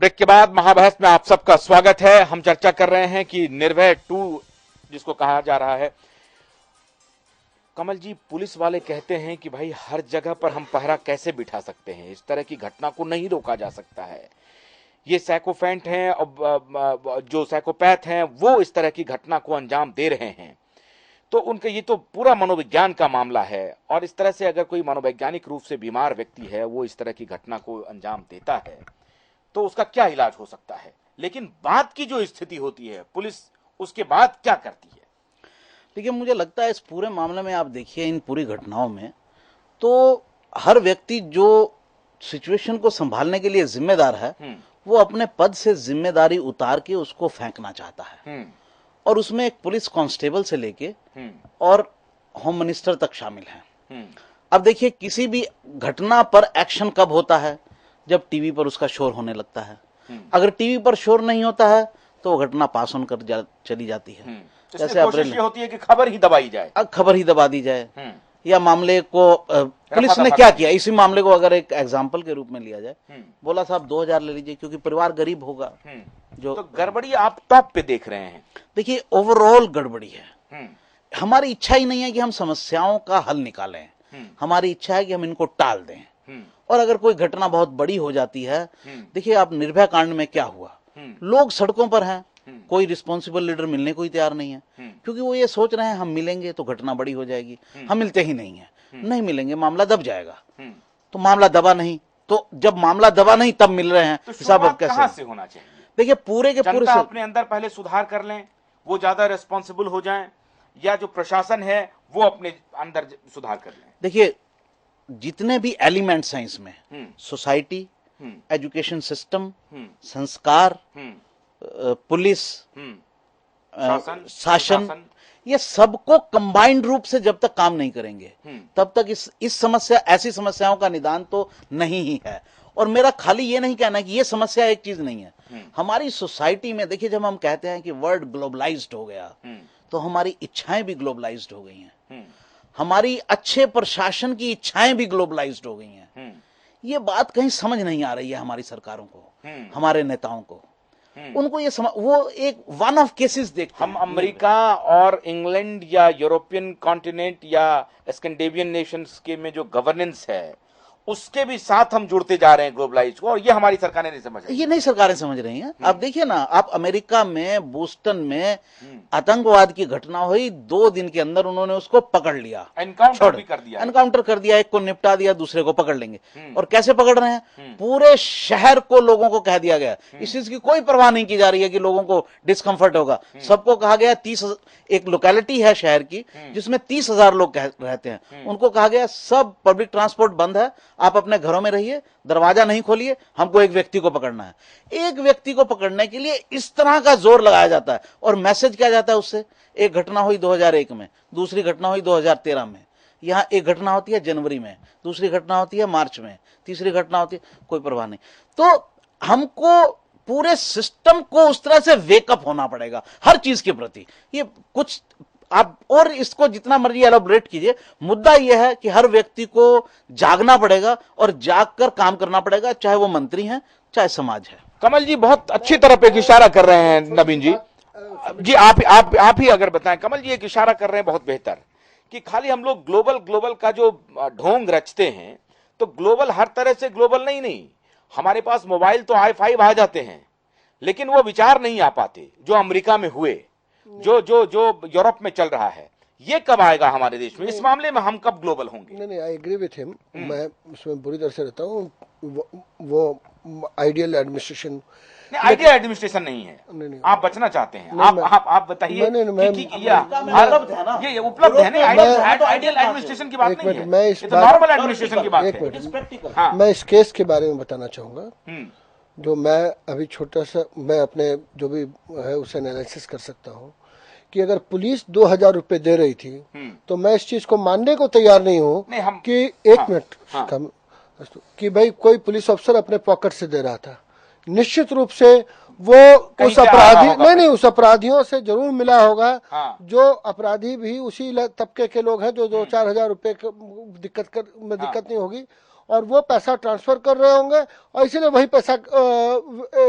Break के बाद महाबहस में आप सबका स्वागत है। हम चर्चा कर रहे हैं कि निर्भय 2 जिसको कहा जा रहा है, कमल जी, पुलिस वाले कहते हैं कि भाई हर जगह पर हम पहरा कैसे बिठा सकते हैं, इस तरह की घटना को नहीं रोका जा सकता है। ये साइकोफेंट हैं, जो साइकोपैथ हैं वो इस तरह की घटना को अंजाम दे रहे हैं, तो उनके ये तो पूरा मनोविज्ञान का मामला है। और इस तरह से अगर कोई मनोवैज्ञानिक रूप से बीमार व्यक्ति है, वो इस तरह की घटना को अंजाम देता है, तो उसका क्या इलाज हो सकता है। लेकिन बाद की जो स्थिति होती है, पुलिस उसके बाद क्या करती है? देखिए, मुझे लगता है इस पूरे मामले में आप देखिए, इन पूरी घटनाओं में तो हर व्यक्ति जो सिचुएशन को संभालने के लिए जिम्मेदार है, वो अपने पद से जिम्मेदारी उतार के उसको फेंकना चाहता है। और उसमें एक पुलिस कांस्टेबल से लेके और होम मिनिस्टर तक शामिल हैं। अब देखिए, किसी भी घटना पर एक्शन कब होता है? जब टीवी पर उसका शोर होने लगता है। अगर टीवी पर शोर नहीं होता है तो वो घटना पास ऑन कर चली जाती है। जैसे कोशिश ये होती है कि खबर ही दबाई जाए, खबर ही दबा दी जाए, या मामले को पुलिस ने क्या किया, इसी मामले को अगर एक एग्जाम्पल के रूप में लिया जाए, बोला साहब 2000 ले लीजिए क्योंकि परिवार गरीब होगा। जो तो गड़बड़ी आप टॉप पे देख रहे हैं। देखिए, ओवरऑल गड़बड़ी है। हमारी इच्छा ही नहीं है कि हम समस्याओं का हल निकालें, हमारी इच्छा है कि हम इनको टाल दें। और अगर कोई घटना बहुत बड़ी हो जाती है, देखिए आप निर्भया कांड में क्या हुआ, लोग सड़कों पर हैं, कोई रिस्पॉन्सिबल लीडर मिलने को ही तैयार नहीं है, क्योंकि वो ये सोच रहे हैं हम मिलेंगे तो घटना बड़ी हो जाएगी। हम मिलते ही नहीं है, नहीं मिलेंगे मामला दब जाएगा। तो मामला दबा नहीं, तो जब मामला दबा नहीं तब मिल रहे हैं, तो हिसाब अब कैसे? कहां से होना चाहिए? देखिए, पूरे के पूरे अपने अंदर पहले सुधार कर लें, वो ज्यादा रिस्पॉन्सिबल हो जाएं, या जो प्रशासन है वो अपने अंदर सुधार कर लें। देखिए, जितने भी एलिमेंट्स हैं इसमें, सोसाइटी, एजुकेशन सिस्टम, संस्कार, पुलिस, शासन, ये सबको कंबाइंड रूप से जब तक काम नहीं करेंगे तब तक इस समस्या, ऐसी समस्याओं का निदान तो नहीं ही है। और मेरा खाली ये नहीं कहना कि ये समस्या एक चीज नहीं है। हमारी सोसाइटी में देखिए, जब हम कहते हैं कि वर्ल्ड ग्लोबलाइज्ड हो गया, तो हमारी इच्छाएं भी ग्लोबलाइज्ड हो गई हैं। हमारी अच्छे प्रशासन की इच्छाएं भी ग्लोबलाइज्ड हो गई हैं। ये बात कहीं समझ नहीं आ रही है हमारी सरकारों को, हमारे नेताओं को। उनको ये वो एक वन ऑफ केसेस देखते हैं। हम अमेरिका और इंग्लैंड या यूरोपियन कॉन्टिनेंट या स्कैंडिनेवियन नेशंस के में जो गवर्नेंस है, उसके भी साथ हम जुड़ते जा रहे हैं ग्लोबलाइज को, और ये हमारी सरकारें नहीं समझ रही। ये नहीं सरकारें समझ रही हैं। आप देखिए ना, आप अमेरिका में बोस्टन में आतंकवाद की घटना हुई, 2 दिन के अंदर उन्होंने उसको पकड़ लिया, एनकाउंटर भी कर दिया, एनकाउंटर कर दिया, एक को निपटा दिया, दूसरे को पकड़ लेंगे। और कैसे पकड़ रहे हैं? पूरे शहर को, लोगों को कह दिया गया, इस चीज की कोई परवाह नहीं की जा रही है कि लोगों को डिस्कंफर्ट होगा। सबको कहा गया, 30, एक लोकेलिटी है शहर की जिसमें 30,000 लोग रहते हैं, उनको कहा गया सब पब्लिक ट्रांसपोर्ट बंद है, आप अपने घरों में रहिए, दरवाजा नहीं खोलिए, हमको एक व्यक्ति को पकड़ना है। एक व्यक्ति को पकड़ने के लिए इस तरह का जोर लगाया जाता है, और मैसेज क्या जाता है उससे? एक घटना हुई 2001 में, दूसरी घटना हुई 2013 में, यहां एक घटना होती है जनवरी में, दूसरी घटना होती है मार्च में, तीसरी घटना होती है, कोई परवाह नहीं। तो हमको पूरे सिस्टम को उस तरह से वेकअप होना पड़ेगा हर चीज के प्रति। ये कुछ आप और इसको जितना मर्जी एलोबरेट कीजिए, मुद्दा यह है कि हर व्यक्ति को जागना पड़ेगा और जागकर काम करना पड़ेगा, चाहे वो मंत्री हैं, चाहे समाज है। कमल जी बहुत अच्छी तरफ एक इशारा कर रहे हैं। नवीन जी, आप ही अगर बताएं। कमल जी एक इशारा कर रहे हैं बहुत बेहतर, कि खाली हम लोग ग्लोबल का जो ढोंग रचते हैं, तो ग्लोबल हर तरह से ग्लोबल नहीं। हमारे पास मोबाइल तो i5 आ जाते हैं, लेकिन वो विचार नहीं आ पाते जो अमेरिका में हुए, जो यूरोप में चल रहा है। ये कब आएगा हमारे देश में? इस मामले में हम कब ग्लोबल होंगे? नहीं, आई एग्री विथ हिम, मैं उसमें बुरी तरह से रहता हूँ। वो आइडियल एडमिनिस्ट्रेशन, आइडियल एडमिनिस्ट्रेशन नहीं है। नहीं, आप बचना चाहते हैं। आप बताइए। ये उपलब्ध है। आइडियल एडमिनिस्ट्रेशन की बात नहीं है, मैं ये तो नॉर्मल एडमिनिस्ट्रेशन की बात है। मैं इस केस के बारे में बताना चाहूंगा, जो मैं अभी छोटा सा, मैं अपने जो भी है उसे एनालिसिस कर सकता हूँ, कि अगर पुलिस 2000 रुपए दे रही थी, तो मैं इस चीज को मानने को तैयार नहीं हूँ कि एक मिनट कि भाई कोई पुलिस अफसर अपने पॉकेट से दे रहा था। निश्चित रूप से वो उस अपराधी नहीं, उस अपराधियों से जरूर मिला होगा। जो अपराधी भी उसी तबके के लोग हैं, जो 2-4 हजार रुपए दिक्कत नहीं होगी, और वो पैसा ट्रांसफर कर रहे होंगे और इसीलिए वही पैसा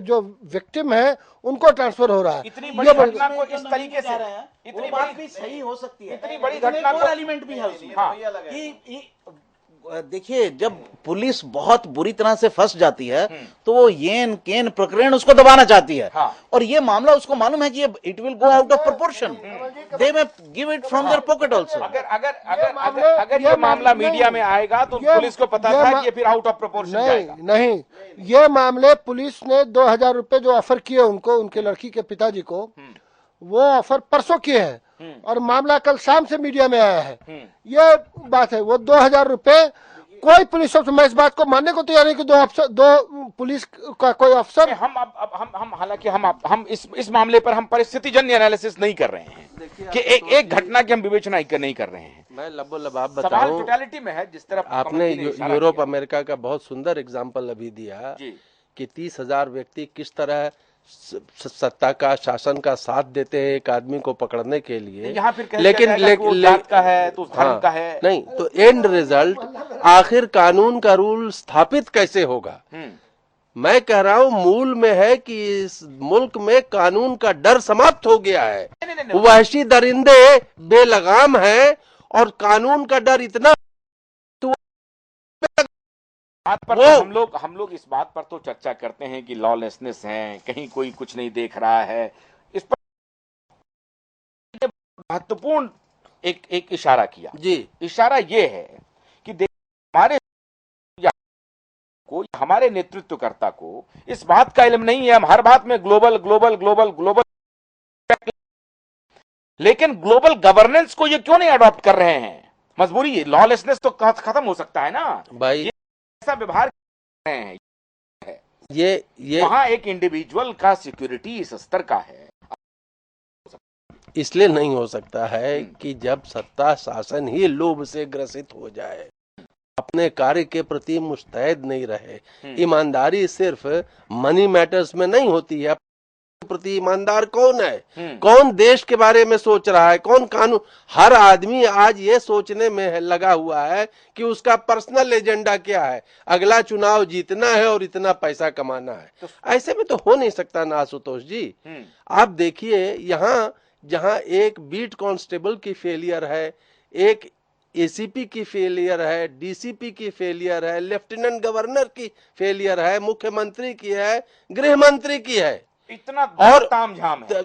जो विक्टिम है उनको ट्रांसफर हो रहा है। इतनी बड़ी घटना को इस तरीके से, इतनी बात भी सही हो सकती है, इतनी बड़ी घटना को एलिमेंट भी है उसमें। हाँ। कि देखिए, जब पुलिस बहुत बुरी तरह से फंस जाती है तो वो येन केन प्रकरण उसको दबाना चाहती है। हाँ। और ये मामला उसको मालूम है कि it will go out of proportion, they may give it from their pocket also. अगर ये मामला मीडिया में आएगा तो पुलिस को पता था कि ये फिर आउट ऑफ प्रोपोर्शन जाएगा। नहीं, ये मामले पुलिस ने 2000 रुपए जो ऑफर किए उनको, उनके लड़की के पिताजी को, वो ऑफर परसों किए हैं और मामला कल शाम से मीडिया में आया है। ये बात है, वो 2000 रुपए कोई पुलिस अफसर, मैं इस बात को मानने को तैयार नहीं कि दो पुलिस का कोई अफसर। हम हालांकि हम इस मामले पर हम परिस्थितिजन्य एनालिसिस नहीं कर रहे हैं कि एक घटना की हम विवेचना नहीं कर रहे हैं। मैं लबोलबाब सवाल बताऊं, टोटलिटी में है। जिस तरह आपने यूरोप अमेरिका का बहुत सुंदर एग्जाम्पल अभी दिया कि 30,000 व्यक्ति किस तरह सत्ता का, शासन का साथ देते हैं एक आदमी को पकड़ने के लिए। यहाँ फिर लेकिन जात का है तो धर्म का है नहीं, तो एंड रिजल्ट आखिर कानून का रूल स्थापित कैसे होगा। मैं कह रहा हूं मूल में है कि इस मुल्क में कानून का डर समाप्त हो गया है। वहशी दरिंदे बेलगाम है और कानून का डर इतना, बात पर तो हम लोग इस बात पर तो चर्चा करते हैं कि लॉलेसनेस है, कहीं कोई कुछ नहीं देख रहा है। इस पर महत्वपूर्ण एक इशारा किया जी। इशारा ये है कि हमारे नेतृत्वकर्ता को इस बात का इल्म नहीं है। हम हर बात में ग्लोबल ग्लोबल ग्लोबल ग्लोबल, लेकिन ग्लोबल गवर्नेंस को ये क्यों नहीं अडॉप्ट कर रहे हैं? मजबूरी है, लॉलेसनेस तो खत्म हो सकता है ना भाई। ऐसा व्यवहार कर रहे हैं ये वहां एक इंडिविजुअल का सिक्योरिटी इस स्तर का है, इसलिए नहीं हो सकता है कि जब सत्ता शासन ही लोभ से ग्रसित हो जाए, अपने कार्य के प्रति मुस्तैद नहीं रहे। ईमानदारी सिर्फ मनी मैटर्स में नहीं होती है। प्रति ईमानदार कौन है? कौन देश के बारे में सोच रहा है? कौन कानून? हर आदमी आज ये सोचने में लगा हुआ है कि उसका पर्सनल एजेंडा क्या है, अगला चुनाव जीतना है और इतना पैसा कमाना है। तो ऐसे में तो हो नहीं सकता ना आशुतोष जी। आप देखिए, यहाँ जहाँ एक बीट कांस्टेबल की फेलियर है, एक एसीपी की फेलियर है, डीसीपी की फेलियर है, लेफ्टिनेंट गवर्नर की फेलियर है, मुख्यमंत्री की है, गृह मंत्री की है, इतना और तामझाम है।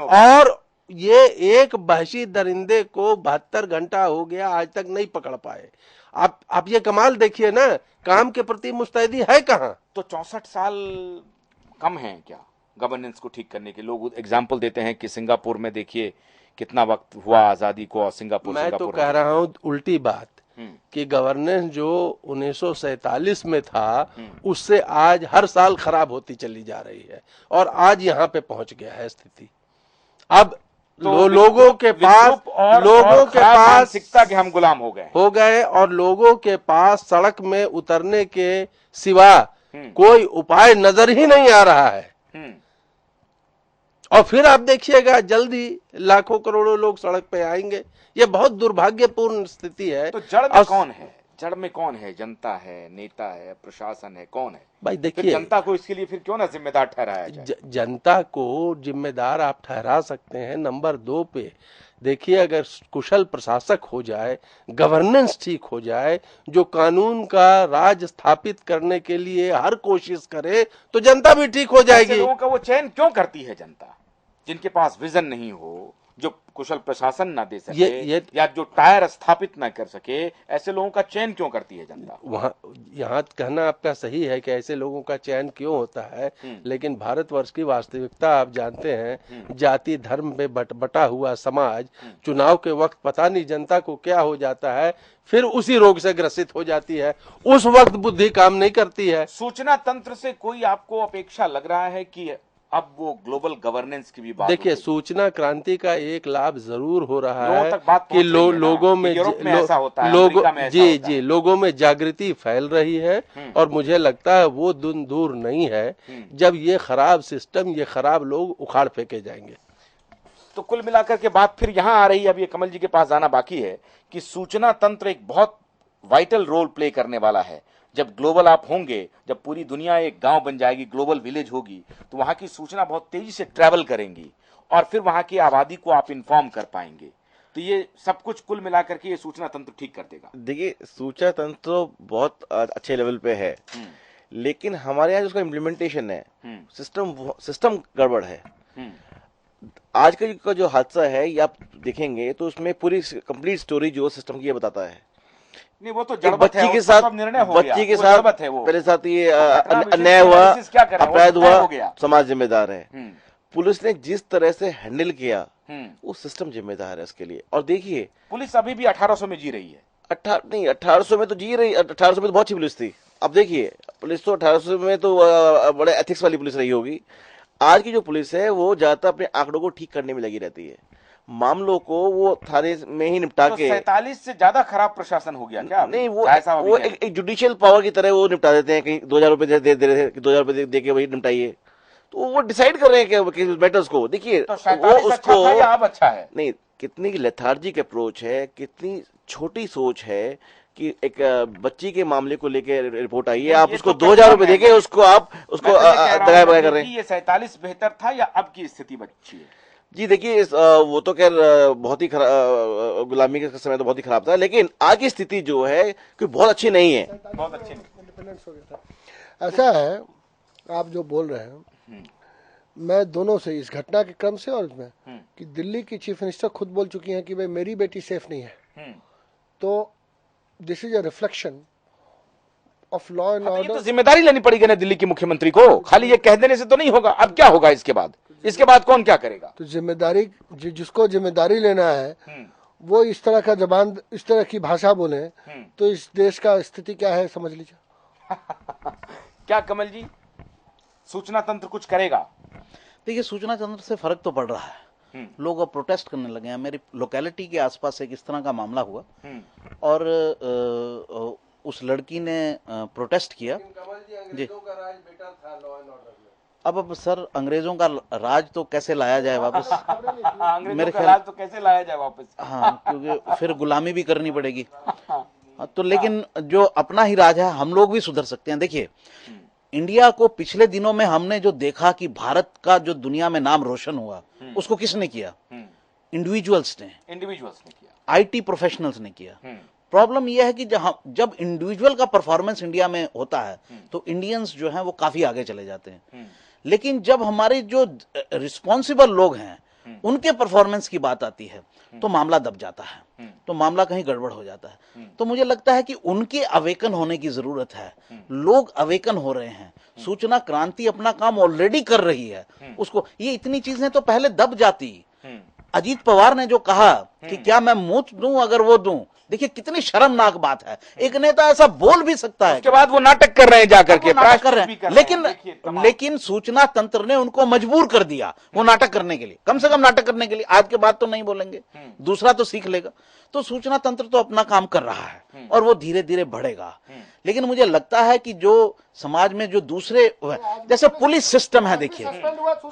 और ये एक वहशी दरिंदे को 72 घंटा हो गया, आज तक नहीं पकड़ पाए। आप ये कमाल देखिए ना, काम के प्रति मुस्तैदी है कहाँ? तो 64 साल कम है क्या गवर्नेंस को ठीक करने के? लोग एग्जाम्पल देते हैं कि सिंगापुर में देखिए कितना वक्त हुआ आजादी को, और सिंगापुर मैं तो कह रहा हूँ उल्टी बात कि गवर्नेंस जो 1947 में था उससे आज हर साल खराब होती चली जा रही है और आज यहाँ पे पहुंच गया है स्थिति। अब तो लोगों के पास सिकता के हम गुलाम हो गए और लोगों के पास सड़क में उतरने के सिवा कोई उपाय नजर ही नहीं आ रहा है। और फिर आप देखिएगा जल्दी लाखों करोड़ों लोग सड़क पे आएंगे। ये बहुत दुर्भाग्यपूर्ण स्थिति है। तो जड़ में कौन है? जड़ में कौन है? जनता है, नेता है, प्रशासन है, कौन है? भाई देखिए, जनता को इसके लिए फिर क्यों ना जिम्मेदार ठहराया जाए? जनता को जिम्मेदार आप ठहरा सकते हैं। नंबर 2 पे देखिए, अगर कुशल प्रशासक हो जाए, गवर्नेंस ठीक हो जाए, जो कानून का राज स्थापित करने के लिए हर कोशिश करे, तो जनता भी ठीक हो जाएगी। लोगों का वो चयन क्यों करती है जनता? जिनके पास विजन नहीं हो, जो कुशल प्रशासन ना दे सके या जो टायर स्थापित ना कर सके, ऐसे लोगों का चयन क्यों करती है जनता? वहाँ यहाँ कहना आपका सही है कि ऐसे लोगों का चयन क्यों होता है, लेकिन भारतवर्ष की वास्तविकता आप जानते हैं, जाति धर्म पे बटा हुआ समाज, चुनाव के वक्त पता नहीं जनता को क्या हो जाता है, फिर उसी रोग से ग्रसित हो जाती है। उस वक्त बुद्धि काम नहीं करती है। सूचना तंत्र से कोई आपको अपेक्षा लग रहा है कि अब वो ग्लोबल गवर्नेंस की भी बात? देखिए, सूचना क्रांति का एक लाभ जरूर हो रहा है कि लोगों में लोगों में जागृति फैल रही है और मुझे लगता है वो दिन दूर नहीं है जब ये खराब सिस्टम, ये खराब लोग उखाड़ फेंके जाएंगे। तो कुल मिलाकर के बात फिर यहाँ आ रही है, अब ये कमल जी के पास आना बाकी है कि सूचना तंत्र एक बहुत वाइटल रोल प्ले करने वाला है। जब ग्लोबल आप होंगे, जब पूरी दुनिया एक गांव बन जाएगी, ग्लोबल विलेज होगी, तो वहां की सूचना बहुत तेजी से ट्रैवल करेंगी और फिर वहां की आबादी को आप इन्फॉर्म कर पाएंगे। तो ये सब कुछ कुल मिलाकर के ये सूचना तंत्र ठीक कर देगा। देखिए, सूचना तंत्र तो बहुत अच्छे लेवल पे है, लेकिन हमारे यहाँ जो उसका इम्प्लीमेंटेशन है, सिस्टम गड़बड़ है। आज का जो हादसा है, ये आप देखेंगे तो उसमें पूरी कंप्लीट स्टोरी जो सिस्टम की ये बताता है। नहीं, वो तो एक बच्ची के साथ पहले साथ ये अन्याय हुआ, अपराध हुआ, समाज जिम्मेदार है। पुलिस ने जिस तरह से हैंडल किया, वो सिस्टम जिम्मेदार है इसके लिए। और देखिए, पुलिस अभी भी 1800 में जी रही है। 1800 में तो जी रही, 1800 में तो बहुत अच्छी पुलिस थी। अब देखिए, पुलिस तो 1800 में तो बड़े एथिक्स वाली पुलिस रही होगी। आज की जो पुलिस है वो ज्यादातर अपने आंकड़ों को ठीक करने में लगी रहती है, मामलों को वो थाने में ही निपटा तो के। 47 से ज्यादा खराब प्रशासन हो गया क्या? नहीं, वो एक जुडिशियल पावर की तरह वो निपटा देते हैं। कहीं 2000 रुपए दे रहे थे, 2000 रुपए दे के वही निपटाइए, तो वो डिसाइड कर रहे हैं कि मैटर्स को। देखिए, तो वो उसको अच्छा था या अब अच्छा है? नहीं, कितनी लेथार्जिक अप्रोच है, कितनी छोटी सोच है कि एक बच्ची के मामले को लेकर रिपोर्ट आई है, आप उसको 2000 रुपए देके उसको दगाए बगाए कर रहे हैं। ये 47 बेहतर था या अब की स्थिति बच्ची है? जी देखिए, वो तो खैर बहुत ही गुलामी के समय तो बहुत ही खराब था, लेकिन आज की स्थिति जो है कोई बहुत अच्छी नहीं है। बहुत अच्छी नहीं। इंडिपेंडेंस हो गया था। ऐसा है, आप जो बोल रहे हैं, मैं दोनों से, इस घटना के क्रम से और इसमें, कि दिल्ली की चीफ मिनिस्टर खुद बोल चुकी हैं कि भाई मेरी बेटी सेफ नहीं है। तो this is a reflection of law and ये ऑर्डर। तो जिम्मेदारी लेनी पड़ेगी ना दिल्ली के मुख्यमंत्री को, खाली ये कह देने से तो नहीं होगा। अब क्या होगा इसके बाद? इसके बाद कौन क्या करेगा? तो जिम्मेदारी, जिसको जिम्मेदारी लेना है वो इस तरह का जबान, इस तरह की भाषा बोले, तो इस देश का स्थिति क्या है समझ लीजिए। क्या कमल जी, सूचना तंत्र कुछ करेगा? देखिए, सूचना तंत्र से फर्क तो पड़ रहा है। लोग अब प्रोटेस्ट करने लगे हैं। मेरी लोकेलिटी के आसपास एक इस तरह का मामला हुआ और उस लड़की ने प्रोटेस्ट किया। जी, अब सर, अंग्रेजों का राज तो कैसे लाया जाए वापस? मेरे ख्याल तो कैसे लाया जाए वापस? हाँ, क्योंकि फिर गुलामी भी करनी पड़ेगी। तो लेकिन जो अपना ही राज है, हम लोग भी सुधर सकते हैं। देखिए, इंडिया को पिछले दिनों में हमने जो देखा कि भारत का जो दुनिया में नाम रोशन हुआ, उसको किसने किया? इंडिविजुअल्स ने किया, आईटी प्रोफेशनल्स ने किया। प्रॉब्लम यह है कि जब इंडिविजुअल का परफॉर्मेंस इंडिया में होता है तो इंडियंस जो हैं वो काफी आगे चले जाते हैं। लेकिन जब हमारे जो रिस्पॉन्सिबल लोग हैं उनके परफॉर्मेंस की बात आती है तो मामला दब जाता है, तो मामला कहीं गड़बड़ हो जाता है। तो मुझे लगता है कि उनके अवेकन होने की जरूरत है। लोग अवेकन हो रहे हैं, सूचना क्रांति अपना काम ऑलरेडी कर रही है। उसको, ये इतनी चीजें तो पहले दब जाती। अजीत पवार ने जो कहा कि क्या मैं मुंह दूं अगर वो दूं, देखिए कितनी शर्मनाक बात है। एक नेता ऐसा बोल भी सकता है। उसके बाद वो नाटक कर रहे हैं जाकर के, नाटक कर रहे हैं। लेकिन सूचना तंत्र ने उनको मजबूर कर दिया वो नाटक करने के लिए, कम से कम नाटक करने के लिए। आज के बाद तो नहीं बोलेंगे, दूसरा तो सीख लेगा। तो सूचना तंत्र तो अपना काम कर रहा है और वो धीरे धीरे बढ़ेगा। लेकिन मुझे लगता है कि जो समाज में जो दूसरे, जैसे पुलिस सिस्टम है, देखिए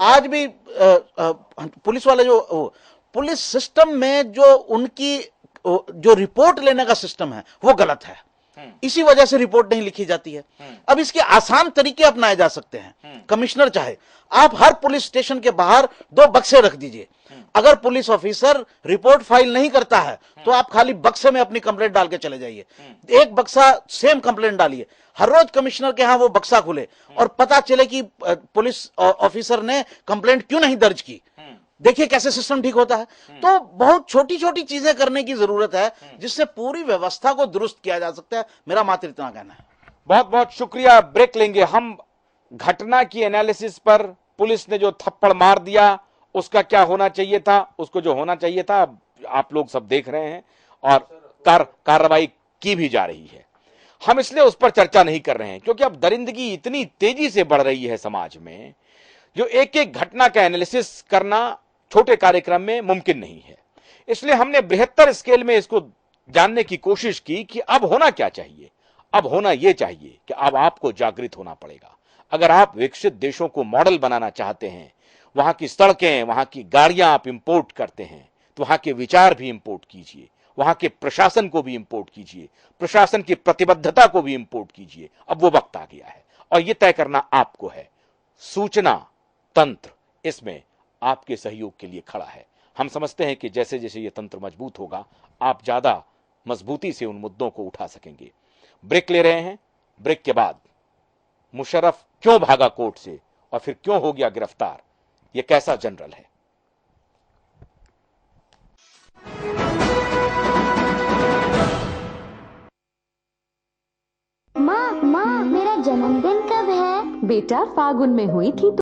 आज भी पुलिस वाले जो पुलिस सिस्टम में जो उनकी जो रिपोर्ट लेने का सिस्टम है वो गलत है। इसी वजह से रिपोर्ट नहीं लिखी जाती है। अब इसके आसान तरीके अपनाए जा सकते हैं। कमिश्नर चाहे, आप हर पुलिस स्टेशन के बाहर 2 बक्से रख दीजिए। अगर पुलिस ऑफिसर रिपोर्ट फाइल नहीं करता है तो आप खाली बक्से में अपनी कंप्लेंट डाल के चले जाइए। एक बक्सा सेम कंप्लेंट डालिए, हर रोज कमिश्नर के यहां वो बक्सा खुले और पता चले कि पुलिस ऑफिसर ने कंप्लेंट क्यों नहीं दर्ज की। देखिए कैसे सिस्टम ठीक होता है। तो बहुत छोटी छोटी चीजें करने की जरूरत है जिससे पूरी व्यवस्था को दुरुस्त किया जा सकता है। मेरा मात्र इतना कहना है। बहुत बहुत शुक्रिया। ब्रेक लेंगे हम। घटना की एनालिसिस पर पुलिस ने जो थप्पड़ मार दिया उसका क्या होना चाहिए था, उसको जो होना चाहिए था आप लोग सब देख रहे हैं और कार्रवाई की भी जा रही है। हम इसलिए उस पर चर्चा नहीं कर रहे हैं क्योंकि अब दरिंदगी इतनी तेजी से बढ़ रही है समाज में, जो एक एक घटना का एनालिसिस करना छोटे कार्यक्रम में मुमकिन नहीं है। इसलिए हमने बृहत्तर स्केल में इसको जानने की कोशिश की कि अब होना क्या चाहिए। अब होना यह चाहिए कि अब आपको जागृत होना पड़ेगा। अगर आप विकसित देशों को मॉडल बनाना चाहते हैं, वहां की सड़कें, वहां की गाड़ियां आप इंपोर्ट करते हैं, तो वहां के विचार भी इंपोर्ट कीजिए, वहां के प्रशासन को भी इंपोर्ट कीजिए, प्रशासन की प्रतिबद्धता को भी इंपोर्ट कीजिए। अब वो वक्त आ गया है और ये तय करना आपको है। सूचना तंत्र इसमें आपके सहयोग के लिए खड़ा है। हम समझते हैं कि जैसे जैसे ये तंत्र मजबूत होगा, आप ज्यादा मजबूती से उन मुद्दों को उठा सकेंगे। ब्रेक ले रहे हैं। ब्रेक के बाद मुशर्रफ क्यों भागा कोर्ट से और फिर क्यों हो गया गिरफ्तार, यह कैसा जनरल है। माँ, मेरा जन्मदिन कब है? बेटा फागुन में हुई थी